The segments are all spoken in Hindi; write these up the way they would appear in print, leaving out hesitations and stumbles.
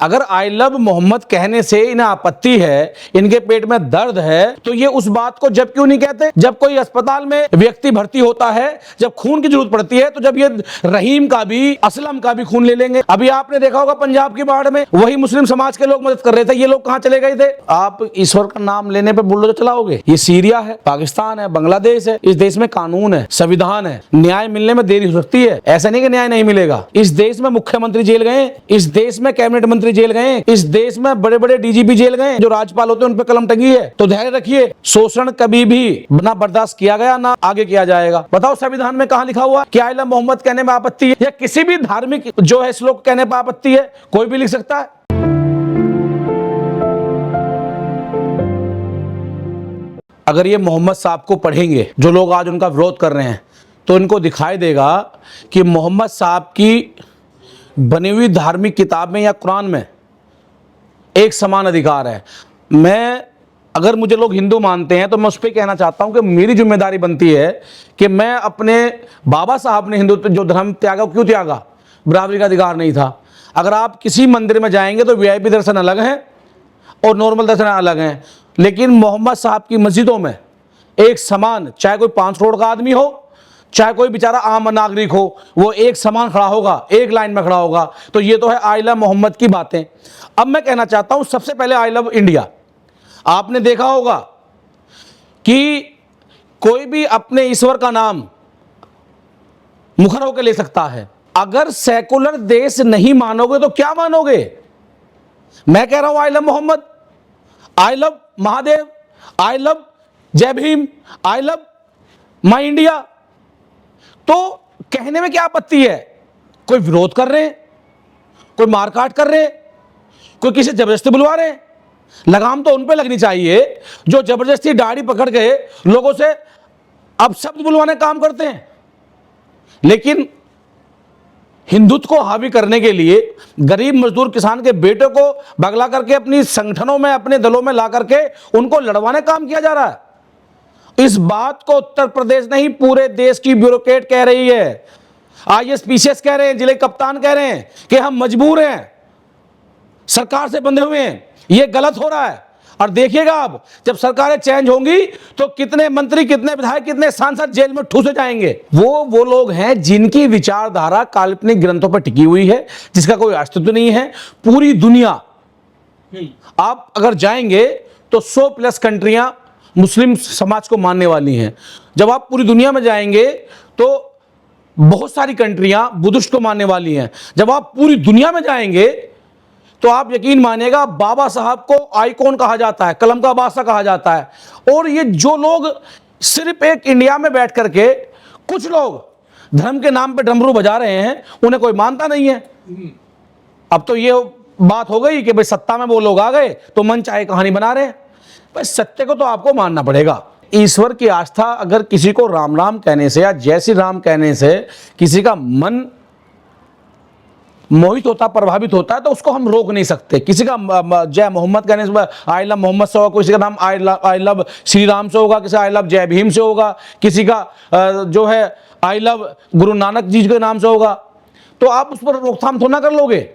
अगर आई लव मोहम्मद कहने से इन्हें आपत्ति है, इनके पेट में दर्द है, तो ये उस बात को जब क्यों नहीं कहते? जब कोई अस्पताल में व्यक्ति भर्ती होता है, जब खून की जरूरत पड़ती है, तो जब ये रहीम का भी, असलम का भी खून ले लेंगे। अभी आपने देखा होगा पंजाब की बाढ़ में वही मुस्लिम समाज के लोग मदद कर रहे थे, ये लोग कहां चले गए थे? आप ईश्वर का नाम लेने पर बुलडोजर चलाओगे? ये सीरिया है, पाकिस्तान है, बांग्लादेश है, इस देश में कानून है, संविधान है, न्याय मिलने में देरी हो सकती है, ऐसा नहीं कि न्याय नहीं मिलेगा। इस देश में मुख्यमंत्री जेल गए, इस देश में कैबिनेट मंत्री जेल गए, इस देश में बड़े बड़े डीजीपी जेल गए, जो राज्यपाल होते हैं उन पर कलम टंगी है। तो धैर्य रखिए, शोषण कभी भी ना बर्दाश्त किया गया, ना आगे किया जाएगा। बताओ संविधान में कहां लिखा हुआ कि आई लव मोहम्मद कहने में आपत्ति है, या किसी भी धार्मिक जो है श्लोक कहने पर आपत्ति है? कोई भी लिख सकता है। अगर ये मोहम्मद साहब को पढ़ेंगे, जो लोग आज उनका विरोध कर रहे हैं, तो इनको दिखाई देगा कि मोहम्मद साहब की बनी हुई धार्मिक किताब में या कुरान में एक समान अधिकार है। अगर मुझे लोग हिंदू मानते हैं तो मैं उस पर कहना चाहता हूं कि मेरी जिम्मेदारी बनती है कि मैं अपने बाबा साहब ने हिंदुत्व जो धर्म त्यागा, क्यों त्यागा? बराबरी का अधिकार नहीं था। अगर आप किसी मंदिर में जाएंगे तो वीआईपी दर्शन अलग हैं और नॉर्मल दर्शन अलग हैं, लेकिन मोहम्मद साहब की मस्जिदों में एक समान, चाहे कोई 5 करोड़ का आदमी हो, चाहे कोई बेचारा आम नागरिक हो, वो एक समान खड़ा होगा, एक लाइन में खड़ा होगा। तो ये तो है आई लव मोहम्मद की बातें। अब मैं कहना चाहता हूं सबसे पहले आई लव इंडिया। आपने देखा होगा कि कोई भी अपने ईश्वर का नाम मुखर होकर ले सकता है। अगर सेकुलर देश नहीं मानोगे तो क्या मानोगे? मैं कह रहा हूं I love Mohammad, I love Mahadev, I love Jai Bhim, I love my India. तो कहने में क्या आपत्ति है? कोई विरोध कर रहे हैं, कोई मारकाट कर रहे हैं, कोई किसी जबरदस्ती बुलवा रहे हैं? लगाम तो उन पे लगनी चाहिए जो जबरदस्ती दाढ़ी पकड़ के लोगों से अब शब्द बुलवाने का काम करते हैं। लेकिन हिंदुत्व को हावी करने के लिए गरीब मजदूर किसान के बेटे को भगला करके अपनी संगठनों में, अपने दलों में ला करके उनको लड़वाने का काम किया जा रहा है। इस बात को उत्तर प्रदेश नहीं, पूरे देश की ब्यूरोक्रेट कह रही है। आईएएस पीसीएस कह रहे हैं, जिले कप्तान कह रहे हैं कि हम मजबूर हैं, सरकार से बंधे हुए हैं, ये गलत हो रहा है। और देखिएगा आप, जब सरकारें चेंज होंगी तो कितने मंत्री, कितने विधायक, कितने सांसद जेल में ठूसे जाएंगे। वो लोग हैं जिनकी विचारधारा काल्पनिक ग्रंथों पर टिकी हुई है, जिसका कोई अस्तित्व नहीं है। पूरी दुनिया आप अगर जाएंगे तो 100+ कंट्रियां मुस्लिम समाज को मानने वाली हैं। जब आप पूरी दुनिया में जाएंगे तो बहुत सारी कंट्रियां बुद्धिस्ट को मानने वाली हैं। जब आप पूरी दुनिया में जाएंगे तो आप यकीन मानिएगा, बाबा साहब को आइकॉन कहा जाता है, कलम का बादशाह कहा जाता है। और ये जो लोग सिर्फ एक इंडिया में बैठ करके कुछ लोग धर्म के नाम पे डमरू बजा रहे हैं, उन्हें कोई मानता नहीं है। अब तो ये बात हो गई कि भाई सत्ता में वो लोग आ गए तो मन चाहे कहानी बना रहे हैं। भाई सत्य को तो आपको मानना पड़ेगा। ईश्वर की आस्था, अगर किसी को राम राम कहने से या जय श्री राम कहने से किसी का मन मोहित होता, प्रभावित होता है, तो उसको हम रोक नहीं सकते। किसी का जय मोहम्मद कहने से आई लव मोहम्मद से होगा, किसी का नाम आई लव श्री राम से होगा, किसी आई लव जय भीम से होगा, किसी का जो है आई लव गुरु नानक जी के नाम से होगा। तो आप उस पर रोकथाम थोड़ा कर लोगे।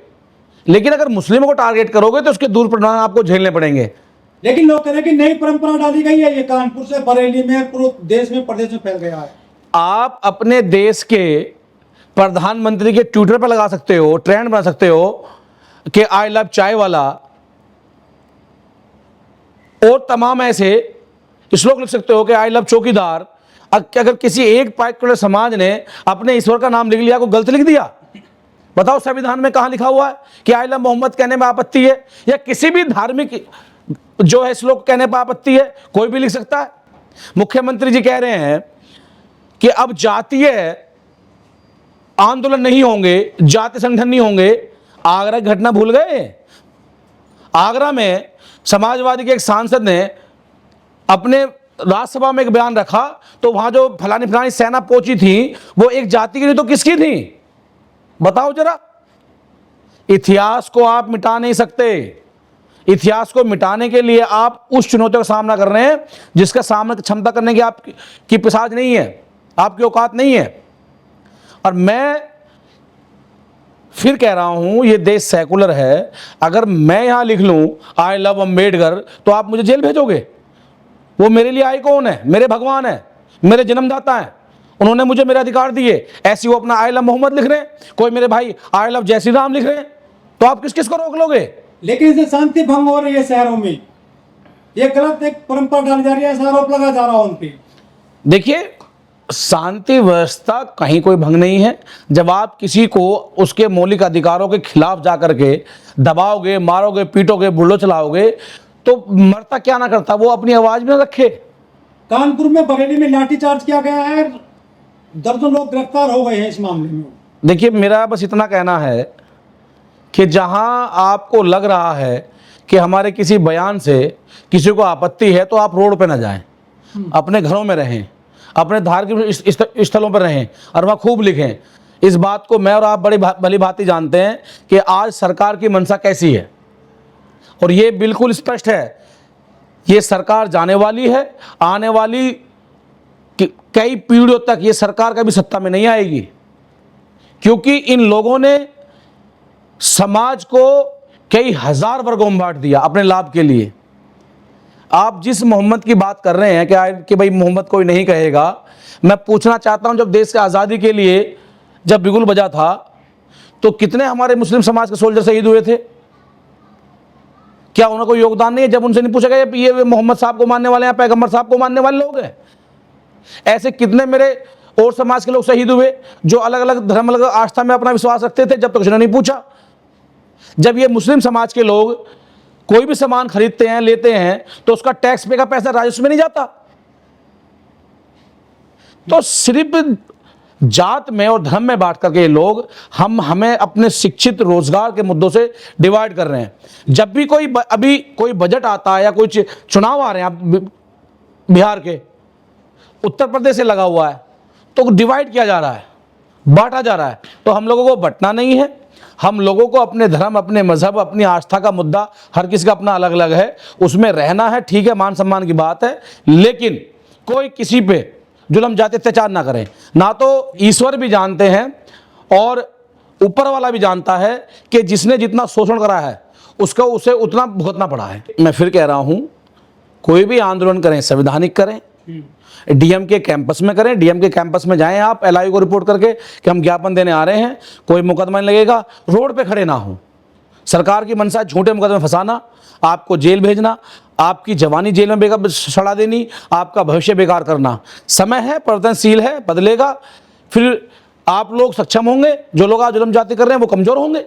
लेकिन अगर मुस्लिमों को टारगेट करोगे तो उसके दुष्परिणाम आपको झेलने पड़ेंगे। लेकिन लोग कह रहे हैं कि नई परंपरा डाली गई है, ये कानपुर से बरेली में पूरे देश में, प्रदेश में फैल गया है। आप अपने देश के प्रधानमंत्री के ट्विटर पर लगा सकते हो, ट्रेंड बना सकते हो कि आई लव चाय वाला, और तमाम ऐसे श्लोक लिख सकते हो कि आई लव चौकीदार। अगर किसी एक पार्टिकुलर समाज ने अपने ईश्वर का नाम लिख लिया, को गलत लिख दिया, बताओ संविधान में कहां लिखा हुआ है कि आई लव मोहम्मद कहने में आपत्ति है, या किसी भी धार्मिक जो है श्लोक कहने पर आपत्ति है? कोई भी लिख सकता है। मुख्यमंत्री जी कह रहे हैं कि अब जातीय आंदोलन नहीं होंगे, जाति संगठन नहीं होंगे। आगरा की घटना भूल गए? आगरा में समाजवादी के एक सांसद ने अपने राज्यसभा में एक बयान रखा, तो वहां जो फलानी फलानी सेना पहुंची थी, वो एक जाति की नहीं तो किसकी थी? बताओ जरा। इतिहास को आप मिटा नहीं सकते। इतिहास को मिटाने के लिए आप उस चुनौतियों का सामना कर रहे हैं जिसका सामना क्षमता करने की आपकी पिशाच नहीं है, आपकी औकात नहीं है। और मैं फिर कह रहा हूं ये देश सेकुलर है, अगर मैं यहां लिख लूं आई लव अम्बेडकर तो आप मुझे जेल भेजोगे? वो मेरे लिए आइकॉन है, मेरे भगवान है, मेरे जन्मदाता है, उन्होंने मुझे मेरे अधिकार दिए। ऐसे वो अपना आई लव मोहम्मद लिख रहे हैं, कोई मेरे भाई आई लव जय श्री राम लिख रहे हैं, तो आप किस किस को रोक लोगे? लेकिन इससे शांति भंग हो रही है शहरों में, ये गलत एक परंपरा डाली जा रही है, ऐसा आरोप लगा जा रहा है उन पे। देखिए, शांति व्यवस्था कहीं कोई भंग नहीं है। जब आप किसी को उसके मौलिक अधिकारों के खिलाफ जाकर के दबाओगे, मारोगे, पीटोगे, बुल्लो चलाओगे, तो मरता क्या ना करता, वो अपनी आवाज में रखे। कानपुर में, बरेली में लाठीचार्ज किया गया है, दर्जनों लोग गिरफ्तार हो गए हैं इस मामले में। देखिए, मेरा बस इतना कहना है कि जहां आपको लग रहा है कि हमारे किसी बयान से किसी को आपत्ति है, तो आप रोड पे ना जाएं, अपने घरों में रहें, अपने धार्मिक स्थलों पर रहें और वहाँ खूब लिखें। इस बात को मैं और आप बड़ी भली भांति जानते हैं कि आज सरकार की मंशा कैसी है, और ये बिल्कुल स्पष्ट है, ये सरकार जाने वाली है, आने वाली कई पीढ़ियों तक ये सरकार कभी सत्ता में नहीं आएगी, क्योंकि इन लोगों ने समाज को कई हजार वर्गों में बांट दिया अपने लाभ के लिए। आप जिस मोहम्मद की बात कर रहे हैं कि भाई मोहम्मद कोई नहीं कहेगा, मैं पूछना चाहता हूं, जब देश की आज़ादी के लिए जब बिगुल बजा था तो कितने हमारे मुस्लिम समाज के सोल्जर शहीद हुए थे? क्या उनका कोई योगदान नहीं है? जब उनसे नहीं पूछा गया ये मोहम्मद साहब को मानने वाले हैं, पैगंबर साहब को मानने वाले लोग हैं? ऐसे कितने मेरे और समाज के लोग शहीद हुए जो अलग अलग धर्म, अलग आस्था में अपना विश्वास रखते थे, जब तक उसने नहीं पूछा। जब ये मुस्लिम समाज के लोग कोई भी सामान खरीदते हैं, लेते हैं, तो उसका टैक्स पे का पैसा राजस्व में नहीं जाता। तो सिर्फ जात में और धर्म में बांट करके ये लोग हमें अपने शिक्षित रोजगार के मुद्दों से डिवाइड कर रहे हैं। जब भी अभी कोई बजट आता है या कोई चुनाव आ रहे हैं, बिहार के, उत्तर प्रदेश से लगा हुआ है, तो डिवाइड किया जा रहा है, बांटा जा रहा है। तो हम लोगों को बंटना नहीं है, हम लोगों को अपने धर्म, अपने मजहब, अपनी आस्था का मुद्दा, हर किसी का अपना अलग अलग है, उसमें रहना है, ठीक है, मान सम्मान की बात है, लेकिन कोई किसी पे जुल्म जाति अत्याचार ना करें। ना तो ईश्वर भी जानते हैं और ऊपर वाला भी जानता है कि जिसने जितना शोषण करा है उसको उसे उतना भुगतना पड़ा है। मैं फिर कह रहा हूं, कोई भी आंदोलन करें, संवैधानिक करें, डीएम के कैंपस में करें, डीएम के कैंपस में जाएं आप एलआई को रिपोर्ट करके कि हम ज्ञापन देने आ रहे हैं, कोई मुकदमा नहीं लगेगा, रोड पे खड़े ना हो। सरकार की मंशा झूठे मुकदमे फंसाना, आपको जेल भेजना, आपकी जवानी जेल में सड़ा देनी, आपका भविष्य बेकार करना। समय है, परिवर्तनशील है, बदलेगा, फिर आप लोग सक्षम होंगे, जो लोग आज जुल्म जाति कर रहे हैं वो कमजोर होंगे।